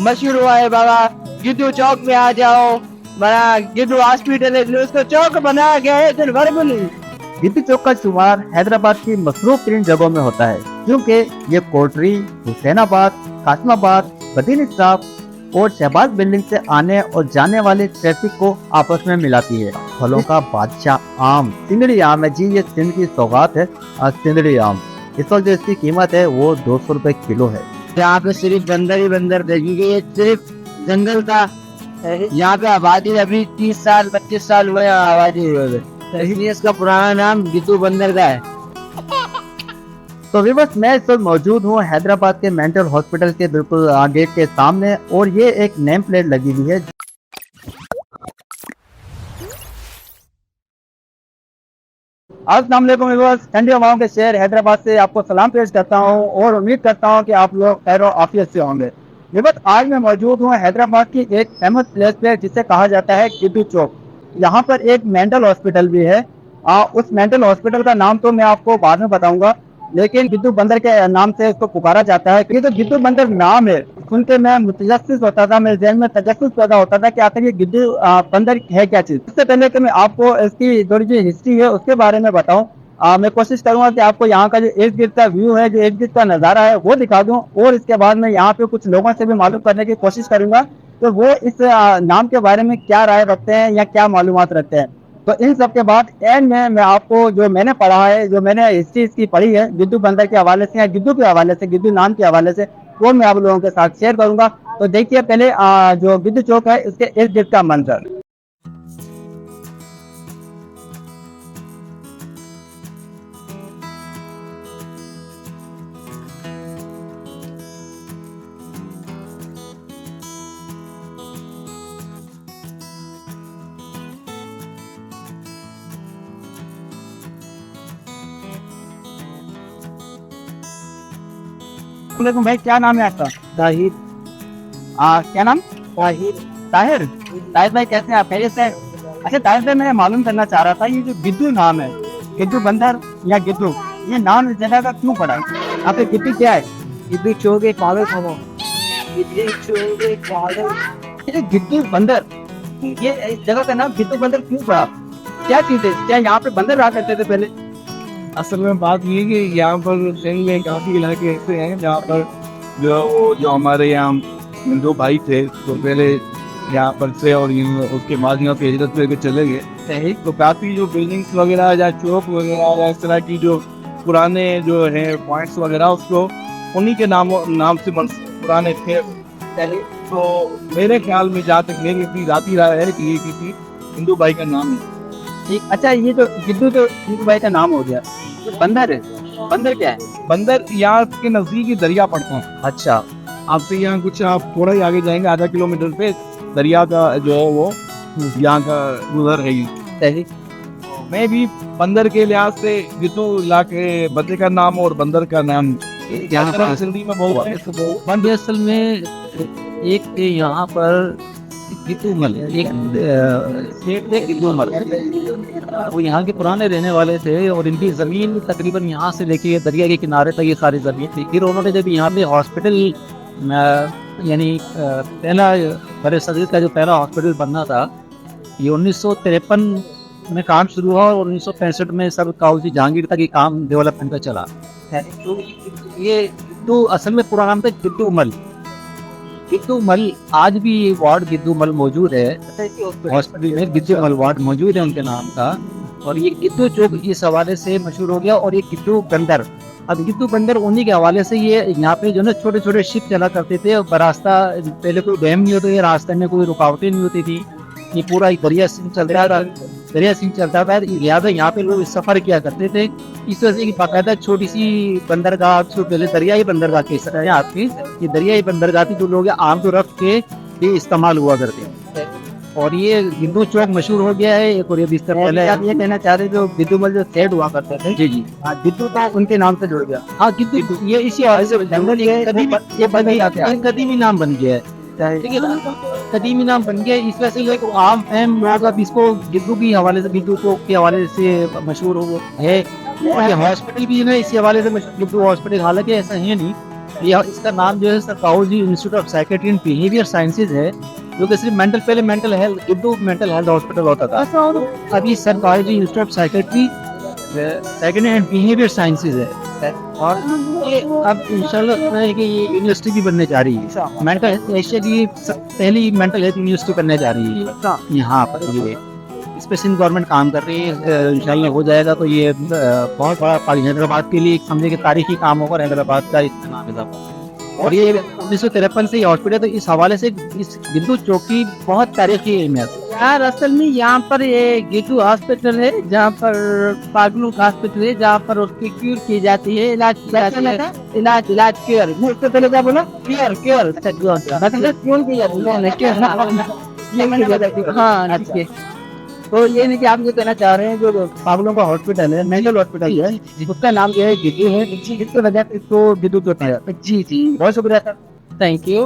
मशहूर हुआ है बाबा। गिद्दू चौक में आ जाओ, बड़ा गिद्दू हॉस्पिटल है, उसको चौक बनाया गया है दिन भर में नहीं। गिद्दू चौक का शुमार हैदराबाद की मसरूफ तीन जगहों में होता है, क्योंकि ये कोटरी, हुसैनाबाद, कासमाबाद, मदीनी चौक और शहबाज बिल्डिंग से आने और जाने वाले ट्रैफिक को आपस में मिलाती है। फलों का बादशाह आम, सिंदड़ी आम है जी, ये सिंध की सौगात है। सिंदड़ी आम इस वक्त जो इसकी कीमत है वो 200 रुपए किलो है। यहाँ पे सिर्फ बंदर ही बंदर देखेंगे, ये सिर्फ जंगल का। यहाँ पे आबादी अभी 30 साल 25 साल हुए आबादी हुए, इसलिए इसका पुराना नाम गिद्दू बंदर का है। तो विवश मैं इस वक्त मौजूद हूँ हैदराबाद के मेंटल हॉस्पिटल के बिल्कुल गेट के सामने, और ये एक नेम प्लेट लगी हुई है। अस्सलाम वालेकुम विवश, ठंडी हवाओं के शहर हैदराबाद से आपको सलाम पेश करता हूँ और उम्मीद करता हूँ कि आप लोग खैर और आफियत से होंगे। विवश, आज मैं मौजूद हूँ हैदराबाद की एक फेमस प्लेस पे जिसे कहा जाता है गिद्दू चौक। यहाँ पर एक मेंटल हॉस्पिटल भी है। उस मेंटल हॉस्पिटल का नाम तो मैं आपको बाद में बताऊंगा, लेकिन गिद्दू बंदर के नाम से इसको पुकारा जाता है। ये तो गिद्दू बंदर नाम है, सुन के मैं मुतजस्सिस होता था, मेरे ज़हन में तजस्सुस पैदा होता था कि आखिर ये गिद्दू बंदर है क्या चीज। इससे पहले कि मैं आपको इसकी थोड़ी जो हिस्ट्री है उसके बारे में बताऊं, मैं कोशिश करूंगा कि आपको यहाँ का जो इर्द गिर्द का व्यू है, जो इर्द गिर्द का नज़ारा है वो दिखा दूं, और इसके बाद में यहाँ पे कुछ लोगों से भी मालूम करने की कोशिश करूंगा तो वो इस नाम के बारे में क्या राय रखते हैं या क्या मालूमात रखते हैं। तो इन सब के बाद एंड में मैं आपको जो मैंने पढ़ा है, जो मैंने हिस्ट्री इसकी पढ़ी है गिद्दू बंदर के हवाले से या गिद्दू के हवाले से, गिद्दू नाम के हवाले से, वो मैं आप लोगों के साथ शेयर करूंगा। तो देखिए पहले जो गिद्दू चौक है इसके इर्द गिर्द का मंजर। भाई क्या नाम है आपका? ताहिर। क्या नाम? ताहिर। ताहिर। ताहिर भाई कैसे हैं आप? खैरियत से? अच्छा ताहिर भाई, मैं मालूम करना चाह रहा था, ये जो गिद्दू नाम है, गिद्दू बंदर या गिद्दू, ये नाम इस जगह का क्यों पड़ा? आप गिद्दू क्या है? गिद्दू चौक एक पागल खाना। गिद्दू चौक एक पागल। ये गिद्दू बंदर, ये इस जगह का नाम गिद्दू बंदर क्यों पड़ा? क्या चीज है? क्या यहाँ पे बंदर रहा करते थे पहले? असल में बात ये कि यहाँ पर सिंध में काफ़ी इलाके ऐसे हैं जहाँ पर जो हमारे यहाँ हिंदू भाई थे तो पहले यहाँ पर से, और उसके बाद यहाँ पे हिजरत करके चले गए। तो काफ़ी जो बिल्डिंग्स वगैरह या चौक वगैरह या इस तरह की जो पुराने जो है पॉइंट्स वगैरह, उसको उन्हीं के नाम से पुराने थे। तो मेरे ख्याल में जहाँ तक मेरी अपनी जाती राय है कि ये किसी हिंदू भाई का नाम है। ठीक। अच्छा, ये जो गिद्दू तो गिद्दू भाई का नाम हो गया, ये बंदर है, बंदर क्या है? बंदर यहाँ के नजदीक ही दरिया पड़ता है। अच्छा। आपसे यहाँ कुछ आप थोड़ा ही आगे जाएंगे, आधा किलोमीटर पे दरिया का जो है वो यहाँ का गुजर है ये। सही। मैं भी बंदर के लिहाज से गिद्दू इलाके बंदर का नाम और बंदर का नाम यहाँ पर सिंधी में बहुत है। बंदर असल में एक यहाँ पर गिद्दू मल, एक सेठ थे गिद्दू मल, वो यहाँ के पुराने रहने वाले थे और इनकी ज़मीन तकरीबन यहाँ से लेके दरिया के किनारे तक ये सारी ज़मीन थी। फिर उन्होंने जब यहाँ पे हॉस्पिटल, यानी पहला बड़े सदीद का जो पहला हॉस्पिटल बनना था, ये 1953 में काम शुरू हुआ और 1965 में सब काउजी जहांगीर तक ये काम डेवलपमेंट पे चला। तो ये तो असल में पूरा नाम था गिद्दू मल। गिद्दू मल आज भी वार्ड गिद्दू मल मौजूद है हॉस्पिटल में, गिद्दू मल वार्ड मौजूद है उनके नाम का। और ये गिद्दू चौक इस हवाले से मशहूर हो गया। और ये गिद्दू बंदर, अब गिद्दू बंदर उन्हीं के हवाले से ये यहाँ पे जो है छोटे छोटे शिप चला करते थे और रास्ता, पहले कोई डैम नहीं होता, ये रास्ते में कोई रुकावटें नहीं होती थी, ये पूरा दरिया सिंह चलता था, दरिया सिंह चलता था, लिहाजा यहाँ पे लोग सफर किया करते थे। इस वजह से बाकायदा छोटी सी बंदरगाह, जो पहले दरियाई बंदरगाह के है आपकी, ये दरियाई बंदरगाह थी जो लोग आम तो रख के ये इस्तेमाल हुआ करते हैं। और ये गिद्दू चौक मशहूर हो गया है। एक और ये बिस्तर पहले आप ये कहना चाह रहे जो गिद्दू मल जो सेठ हुआ करते थे? जी जी हाँ, गिद्दू तो उनके नाम से जुड़ गया। हाँ, गिद्दू ये इसी हवाले से कदीमी नाम बन गया है। ठीक है ना, कदीमी नाम बन गया, इस वजह से एक आम फैम लोग अब इसको गिद्दू के हवाले से, गिद्दू चौक के हवाले से मशहूर हो है। और ये हॉस्पिटल भी है ना इसी हवाले से मशहूर, गिद्दू हॉस्पिटल। हालांकि ऐसा है नहीं, यह इसका नाम जो है sir Cowasji institute of psychiatry and behaviour sciences है, जो कि सिर्फ मेंटल, पहले मेंटल हेल्थ गिद्दू मेंटल हेल्थ हॉस्पिटल होता था, अभी sir Cowasji institute of psychiatry psychiatry and behaviour sciences है। और ये अब इंशाल्लाह है कि ये यूनिवर्सिटी भी बनने जा रही है, मेंटल हेल्थ एशिया की पहली मेंटल हेल्थ यूनिवर्सिटी बनने जा रही है यहाँ पर। ये इस पे सिंध गवर्नमें काम कर रही है, इंशाल्लाह हो जाएगा तो ये बहुत बड़ा हैदराबाद के लिए समझे कि तारीखी काम होगा हैदराबाद का इसका नाम इजाफा। और ये 1953 से ये हॉस्पिटल, तो इस हवाले से इस गिद्दू चौक की बहुत तारीखी अहमियत है। यार असल में यहाँ पर ये गिद्दू हॉस्पिटल है, जहाँ पर पागलू हॉस्पिटल है, जहाँ पर उसकी क्यूर की जाती है, इलाज इलाज क्योर। उससे पहले क्या बोला? क्योर क्योर क्योर की जाती है। हाँ ठीक है। तो ये नहीं कि आप ये कहना चाह रहे हैं जो पागलों का हॉस्पिटल है, मेंटल हॉस्पिटल है, उसका नाम जो है गिद्दू है, इसकी वजह से इसको गिद्दू कहते हैं। जी जी, बहुत शुक्रिया सर, थैंक यू।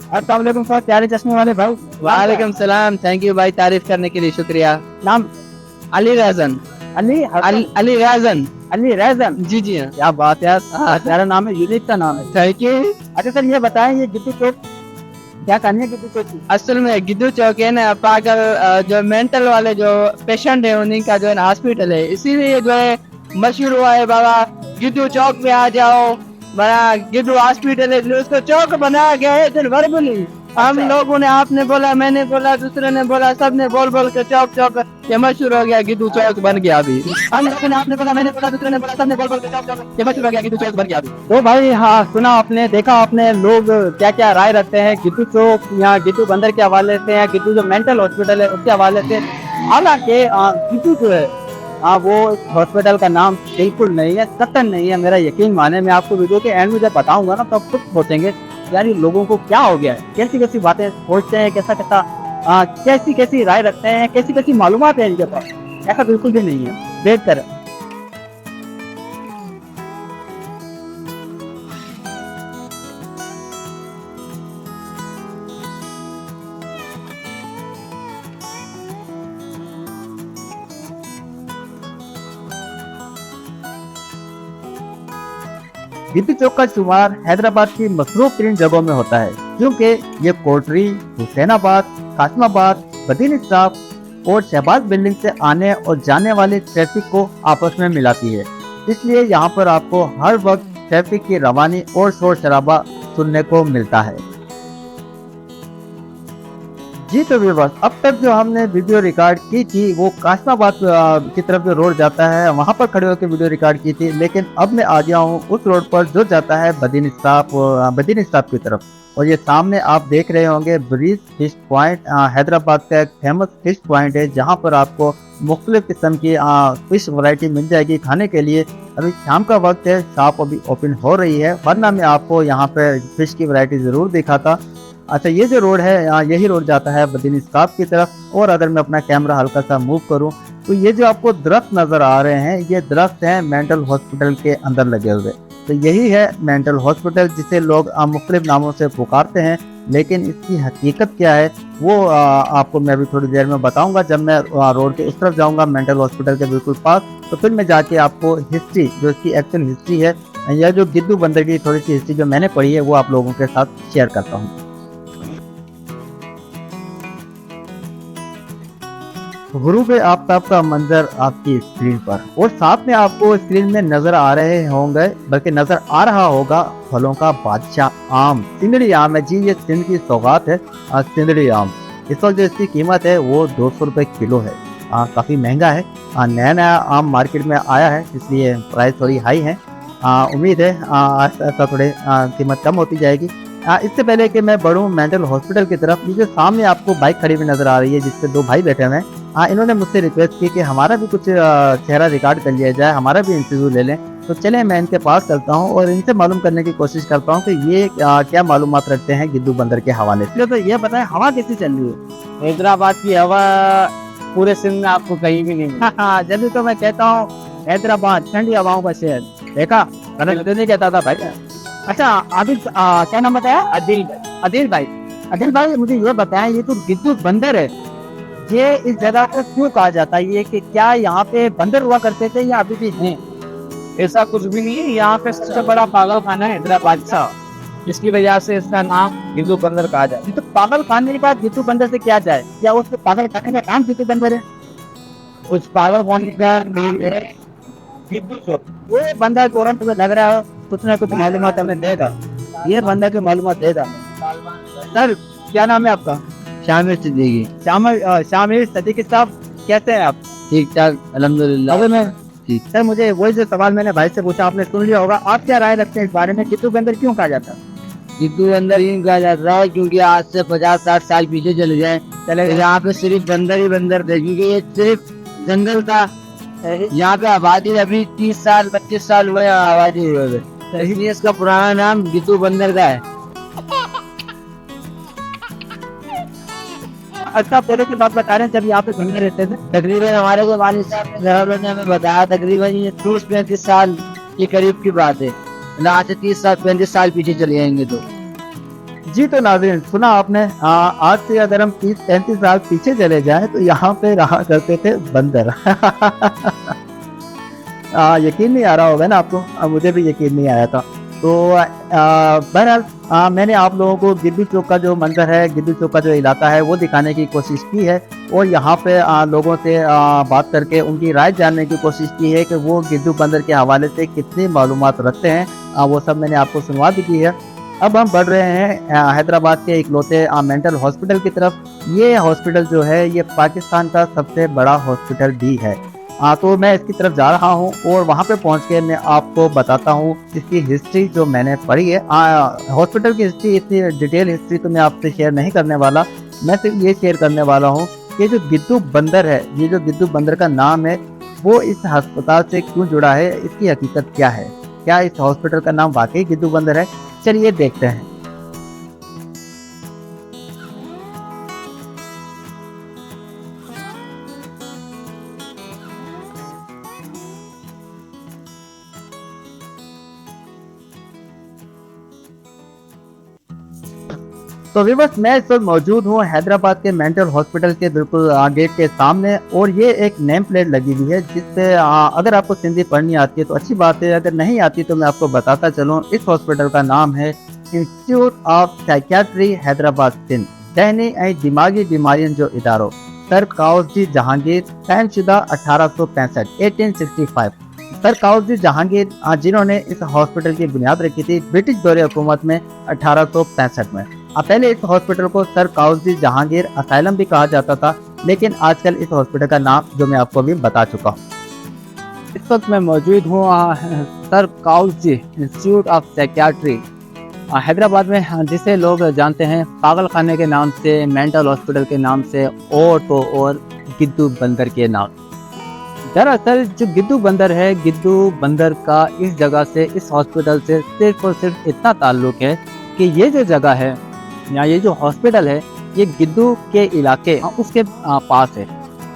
अस्सलाम वालेकुम सर, प्यारे चश्मे वाले भाई। वालेकुम सलाम, थैंक यू भाई, तारीफ करने के लिए शुक्रिया। नाम? अली रैजन। अली रैजन। अली रैजन, जी जी हाँ। क्या बात है यार, प्यारा नाम है, यूनिक का नाम है। Thank you. अच्छा सर ये बताएं, ये गिद्दू चौक क्या करनी है? गिद्दू चौक असल में गिद्दू चौक है ना, पागल जो मेंटल वाले जो पेशेंट है उन्हीं का जो है ना हॉस्पिटल है, इसीलिए जो है मशहूर हुआ है बाबा गिद्दू चौक में आ जाओ, बड़ा गिद्दू हॉस्पिटल है, उसको चौक बनाया गया है दिन भर बोली। हम लोगों ने, आपने बोला, मैंने बोला, दूसरे ने बोला, सब ने बोल बोल के चौक चौक ये मशहूर हो गया, गिद्दू चौक बन गया अभी। हम लोगों ने, आपने बोला, मैंने बोला, दूसरे ने बोला, सब ने बोल बोल के चौक चौक ये मशहूर हो गया, गिद्दू चौक बन गया अभी। तो भाई हाँ, सुना आपने, देखा आपने, लोग क्या क्या राय रखते हैं गिद्दू चौक या गिद्दू बंदर के हवाले से, या गिद्दू जो मेंटल हॉस्पिटल है उसके हवाले से। हालांकि गिद्दू जो है वो हॉस्पिटल का नाम बिल्कुल नहीं है, कतन नहीं है, मेरा यकीन माने। मैं आपको वीडियो के एंड में जब बताऊंगा ना तो आप खुद सोचेंगे यार ये लोगों को क्या हो गया है, कैसी कैसी बातें सोचते हैं, कैसा कैसा कैसी कैसी राय रखते हैं, कैसी कैसी मालूमात है इनके पास। ऐसा बिल्कुल भी नहीं है, बेहतर है। गिद्दू चौक का शुमार हैदराबाद की मसरूफ तरीन जगहों में होता है, क्योंकि ये कोटरी, हुसैनाबाद, कासमाबाद, बदीन स्टाफ और शहबाज बिल्डिंग से आने और जाने वाले ट्रैफिक को आपस में मिलाती है। इसलिए यहाँ पर आपको हर वक्त ट्रैफिक की रवानी और शोर शराबा सुनने को मिलता है। जी तो व्यूअर्स, अब तक जो हमने वीडियो रिकॉर्ड की थी वो कासमाबाद की तरफ जो रोड जाता है वहाँ पर खड़े होकर वीडियो रिकॉर्ड की थी, लेकिन अब मैं आ गया हूँ उस रोड पर जो जाता है बदीन स्टाफ की तरफ। और ये सामने आप देख रहे होंगे ब्रीज फिश पॉइंट, हैदराबाद का एक फेमस फिश पॉइंट है, जहाँ पर आपको मुख्तलिफ किस्म की फिश वैरायटी मिल जाएगी खाने के लिए। अभी शाम का वक्त है, शॉप अभी ओपन हो रही है, वरना मैं आपको यहाँ पे फिश की वैरायटी जरूर दिखाता। अच्छा, ये जो रोड है यही रोड जाता है बदीन स्टाफ की तरफ। और अगर मैं अपना कैमरा हल्का सा मूव करूं तो ये जो आपको दरख्त नजर आ रहे हैं, ये दरख्त हैं मेंटल हॉस्पिटल के अंदर लगे हुए। तो यही है मेंटल हॉस्पिटल, जिसे लोग मुख्तलिफ नामों से पुकारते हैं, लेकिन इसकी हकीकत क्या है वो आपको मैं अभी थोड़ी देर में बताऊंगा। जब मैं रोड के उस तरफ जाऊंगा मेंटल हॉस्पिटल के बिल्कुल पास, तो फिर मैं जाके आपको हिस्ट्री, जो इसकी एक्चुअल हिस्ट्री है, या जो गिद्दू बंदर की थोड़ी सी हिस्ट्री जो मैंने पढ़ी है, वो आप लोगों के साथ शेयर करता हूँ। गुरूब आफ्ताब का मंजर आपकी स्क्रीन पर, और साथ में आपको स्क्रीन में नजर आ रहे होंगे, बल्कि नजर आ रहा होगा, फलों का बादशाह आम, सिंदड़ी आम है जी। ये सिंध की सौगात है, सिंदड़ी आम। इस वक्त जो इसकी कीमत है वो 200 रुपए किलो है। काफी महंगा है। नया नया आम मार्केट में आया है, इसलिए प्राइस थोड़ी हाई है। उम्मीद है ऐसा थोड़े कीमत कम होती जाएगी। इससे पहले कि मैं बढ़ूँ मेंटल हॉस्पिटल की तरफ, ये सामने आपको बाइक खड़ी हुई नजर आ रही है, जिससे दो भाई बैठे हुए हैं। इन्होंने मुझसे रिक्वेस्ट की कि हमारा भी कुछ चेहरा रिकॉर्ड कर लिया जाए, हमारा भी इंटरव्यू ले लें। तो चले मैं इनके पास चलता हूँ और इनसे मालूम करने की कोशिश करता हूँ कि ये क्या मालूमात रखते हैं गिद्दू बंदर के हवाले से। तो ये बताएं, हवा कैसी चल रही है? हैदराबाद की हवा पूरे सिंध में आपको कहीं भी नहीं। हाँ, जब तो मैं कहता हूँ हैदराबाद ठंडी हवाओं का शहर। देखा, नहीं कहता था भाई। अच्छा आदिल, क्या नाम बताया? आदिल भाई, मुझे ये बताएं, ये तो गिद्दू बंदर है, ये इस जगह को क्यों कहा जाता है? ये कि क्या यहाँ पे बंदर हुआ करते थे या अभी भी हैं? ऐसा कुछ भी नहीं है। यहाँ पे सबसे बड़ा पागल खाना है हैदराबाद का। इसकी वजह से इसका नाम गिद्धू बंदर कहा जाता है। तो पागल खाने के बाद गिद्धू बंदर से क्या जाए? क्या उसको पागल खाने का काम गिद्धू बंदर है? उस पागल खाने का नाम है गिद्धू चोर। वो बंदा तुरंत में लग रहा है कुछ ना कुछ मालूमात हमें देगा, ये बंदा की मालूमात देगा। सर क्या नाम है आपका? शामिर सिद्दीकी। शामिर सदीकी साहब, कैसे हैं आप? ठीक ठाक अल्हम्दुलिल्लाह। अगर मैं ठीक। सर, मुझे वही जो सवाल मैंने भाई से पूछा आपने सुन लिया होगा, आप क्या राय रखते हैं इस बारे में, गिद्धू बंदर क्यों कहा जाता है? गिद्धू बंदर यूं कहा जाता है क्योंकि आज से 50-60 साल पीछे चले जाए, यहाँ पे सिर्फ बंदर ही बंदर थे, क्योंकि ये सिर्फ जंगल था। यहाँ पे आबादी अभी 30 साल 25 साल हुए आबादी हुए थे, इसलिए इसका पुराना नाम गिद्धू बंदर का है। अच्छा, पहले की बात बता रहे हैं जब यहाँ पे बंदर रहते थे। तकरीबन हमारे को वालिद साहब ने हमें बताया तकरीबन ये 30-35 साल के करीब की बात है, आज से 30 साल 35 साल पीछे चले जाएंगे तो। जी तो नाज़रीन, सुना आपने, आज से अगर हम 30-35 साल पीछे चले जाएं तो यहाँ पे रहा करते थे बंदर। यकीन नहीं आ रहा होगा ना आपको, मुझे भी यकीन नहीं आया था। तो बहरहाल मैंने आप लोगों को गिद्धू चौक का जो मंजर है, गिद्धू चौक का जो इलाका है वो दिखाने की कोशिश की है, और यहाँ पे लोगों से बात करके उनकी राय जानने की कोशिश की है कि वो गिद्धू बंदर के हवाले से कितनी मालूमात रखते हैं। वो सब मैंने आपको सुनवा भी की है। अब हम बढ़ रहे हैं हैदराबाद के इकलौते मेंटल हॉस्पिटल की तरफ। ये हॉस्पिटल जो है ये पाकिस्तान का सबसे बड़ा हॉस्पिटल भी है। तो मैं इसकी तरफ जा रहा हूँ और वहाँ पे पहुँच के मैं आपको बताता हूँ इसकी हिस्ट्री जो मैंने पढ़ी है। हॉस्पिटल की हिस्ट्री, इतनी डिटेल हिस्ट्री तो मैं आपसे शेयर नहीं करने वाला। मैं सिर्फ ये शेयर करने वाला हूँ कि जो गिद्धू बंदर है, ये जो गिद्धू बंदर का नाम है वो इस अस्पताल से क्यों जुड़ा है, इसकी हकीकत क्या है, क्या इस हॉस्पिटल का नाम वाकई गिद्धू बंदर है, चलिए देखते हैं। तो विवश मैं इस वक्त मौजूद हूँ हैदराबाद के मेंटल हॉस्पिटल के बिल्कुल गेट के सामने, और ये एक नेम प्लेट लगी हुई है जिससे अगर आपको सिंधी पढ़नी आती है तो अच्छी बात है, अगर नहीं आती तो मैं आपको बताता चलूँ। इस हॉस्पिटल का नाम है institute of psychiatry Hyderabad Sindh, ज़हनी ऐं दिमागी बीमारियों जो इदारो, सर काउसजी जहांगीर, तयनशुदा 1865 1865। सर काउसजी जहांगीर जिन्होंने इस हॉस्पिटल की बुनियाद रखी थी ब्रिटिश दौरे हुकूमत में 1865 में। पहले इस हॉस्पिटल को सर काउसजी जहांगीर असाइलम भी कहा जाता था, लेकिन आजकल इस हॉस्पिटल का नाम जो मैं आपको अभी बता चुका हूँ। इस वक्त मैं मौजूद हूँ sir Cowasji institute of psychiatry Hyderabad में, जिसे लोग जानते हैं पागल खाने के नाम से, मेंटल हॉस्पिटल के नाम से, और तो और गिद्धू बंदर के नाम। दरअसल जो गिद्धू बंदर है, गिद्धू बंदर का इस जगह से, इस हॉस्पिटल से सिर्फ और सिर्फ इतना ताल्लुक है कि ये जो जगह है या ये जो हॉस्पिटल है ये गिद्धू के इलाके उसके पास है।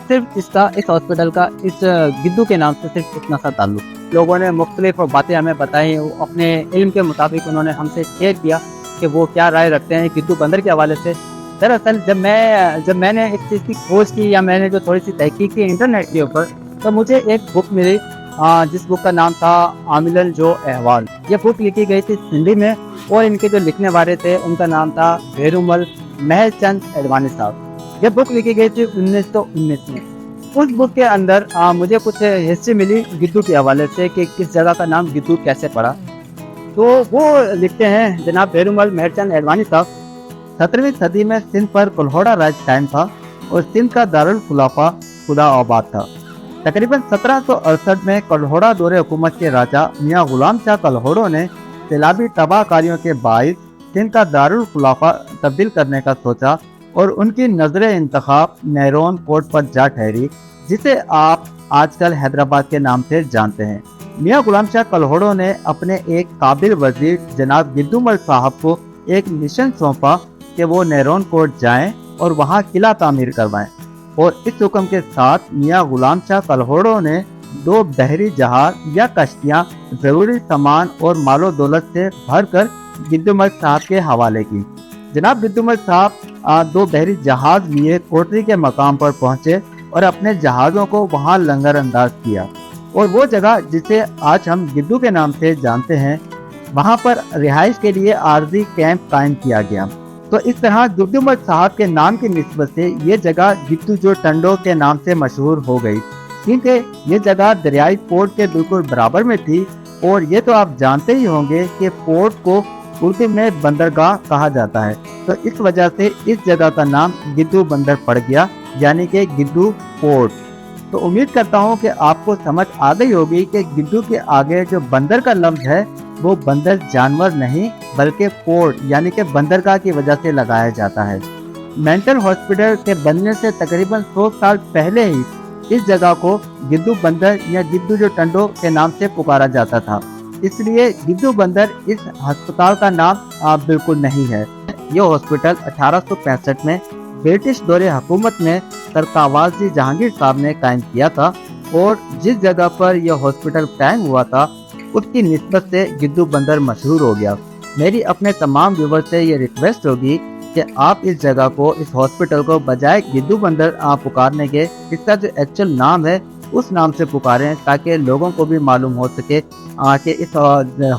सिर्फ इसका, इस हॉस्पिटल का इस गिद्धू के नाम से सिर्फ इतना सा ताल्लुक। लोगों ने मुख्तलिफ बातें हमें बताई, अपने इल्म के मुताबिक उन्होंने हमसे शेयर किया कि वो क्या राय रखते हैं गिद्धू बंदर के हवाले से। दरअसल जब मैंने इस चीज़ की खोज की या मैंने जो थोड़ी सी तहकीक की इंटरनेट के ऊपर, तो मुझे एक बुक मिली जिस बुक का नाम था आमिलन जो अहवाल। ये बुक लिखी गई थी सिंधी में, और इनके जो लिखने वाले थे उनका नाम था भेरुमल महरचंद एडवानी साहब। ये बुक लिखी गई थी 1919 में। उस बुक के अंदर मुझे कुछ हिस्ट्री मिली गिद्धू के हवाले से कि किस जगह का नाम गिद्धू कैसे पड़ा। तो वो लिखते हैं जनाब भेरुमल महरचंद एडवानी साहब, 17वीं सदी में सिंध पर कल्होड़ा राज कायम था और सिंध का दारुल खुलाफा खुदाआबाद था। तकरीबन 1768 में कल्होड़ा दौरे हुकूमत के राजा मियाँ गुलाम शाह कल्होड़ो ने सैलाबी तबाहकारियों के बाइस सिंध का दारुल खुलाफा तब्दील करने का सोचा, और उनकी नजर इंतखाब नहरोन कोर्ट पर जा ठहरी, जिसे आप आजकल हैदराबाद के नाम से जानते हैं। मियाँ गुलाम शाह कल्होड़ो ने अपने एक काबिल वजीर जनाब गिद्दूमल साहब को एक मिशन सौंपा कि वो नहरोन कोर्ट जाएं और वहाँ किला तामीर करवाएं, और इस हुक्म के साथ मियाँ गुलाम शाह कल्होड़ो ने 2 बहरी जहाज या कश्तियाँ जरूरी सामान और मालो दौलत से भरकर गिद्दूमल साहब के हवाले की। जनाब गिद्दूमल साहब 2 बहरी जहाज लिए कोटरी के मकाम पर पहुंचे और अपने जहाज़ों को वहां लंगर अंदाज किया, और वो जगह जिसे आज हम गिद्धू के नाम से जानते हैं, वहां पर रिहाइश के लिए आर्जी कैंप कायम किया गया। तो इस तरह गिद्दू मठ साहब के नाम की निस्बत से ये जगह गिद्दू जो टंडो के नाम से मशहूर हो गई, क्योंकि ये जगह दरियाई पोर्ट के बिल्कुल बराबर में थी। और ये तो आप जानते ही होंगे कि पोर्ट को उर्दू में बंदरगाह कहा जाता है, तो इस वजह से इस जगह का नाम गिद्दू बंदर पड़ गया, यानी कि गिद्दू पोर्ट। तो उम्मीद करता हूँ कि आपको समझ आ गई होगी कि गिद्दू के आगे जो बंदर का लफ्ज है वो बंदर जानवर नहीं बल्कि पोर्ट यानी कि बंदरगाह की वजह से लगाया जाता है। मेंटल हॉस्पिटल के बनने से तकरीबन 100 साल पहले ही इस जगह को गिद्दू बंदर या गिद्दू जो टंडो के नाम से पुकारा जाता था, इसलिए गिद्दू बंदर इस अस्पताल का नाम बिल्कुल नहीं है। यह हॉस्पिटल 1865 में ब्रिटिश दौरे हुकूमत में सरकावाजी जहांगीर साहब ने कायम किया था, और जिस जगह पर यह हॉस्पिटल कायम हुआ था उसकी निस्बत से गिद्दू बंदर मशहूर हो गया। मेरी अपने तमाम व्यूवर से ये रिक्वेस्ट होगी कि आप इस जगह को, इस हॉस्पिटल को बजाय गिद्दू बंदर पुकारने के इसका जो एक्चुअल नाम है उस नाम से पुकारें, ताकि लोगों को भी मालूम हो सके कि इस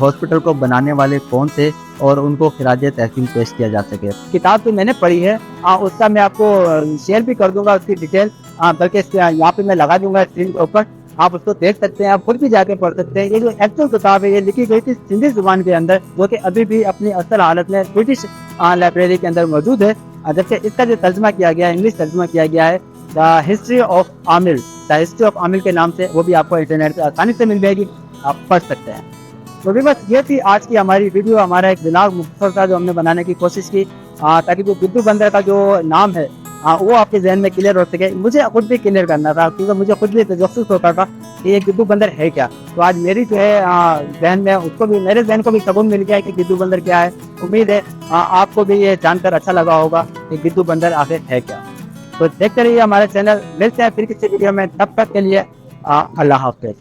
हॉस्पिटल को बनाने वाले कौन थे और उनको खिराज तहसीन पेश किया जा सके। किताब तो मैंने पढ़ी है, उसका मैं आपको शेयर भी कर दूंगा उसकी डिटेल, बल्कि यहाँ पे मैं लगा दूंगा स्क्रीन के ऊपर, आप उसको देख सकते हैं, आप खुद भी जाके पढ़ सकते हैं। ये जो एक्चुअल किताब है ये लिखी गई थी सिंधी जुबान के अंदर, जो कि अभी भी अपनी असल हालत में ब्रिटिश लाइब्रेरी के अंदर मौजूद है, जबकि इसका जो तर्जमा किया गया है, इंग्लिश तर्जमा किया गया है the history of Aamir, the history of Aamir के नाम से, वो भी आपको इंटरनेट पर आसानी से मिल जाएगी, आप पढ़ सकते हैं। तो भी बस ये थी आज की हमारी वीडियो, हमारा एक ब्लॉग मुख्तसर था जो हमने बनाने की कोशिश की, ताकि वो गिद्दू बंदर का जो नाम है वो आपके जहन में क्लियर हो सके। मुझे खुद भी क्लियर करना था, क्योंकि मुझे खुद भी तजस्सुस होता था कि ये गिद्दू बंदर है क्या। तो आज मेरी जो है जहन में, उसको भी, मेरे जहन को भी सबूत मिल गया है कि गिद्दू बंदर क्या है। उम्मीद है आपको भी ये जानकर अच्छा लगा होगा कि गिद्दू बंदर आखिर है क्या। तो देखते रहिए हमारे चैनल, मिलते हैं फिर किसी वीडियो में, तब तक के लिए अल्लाह हाफ़िज़।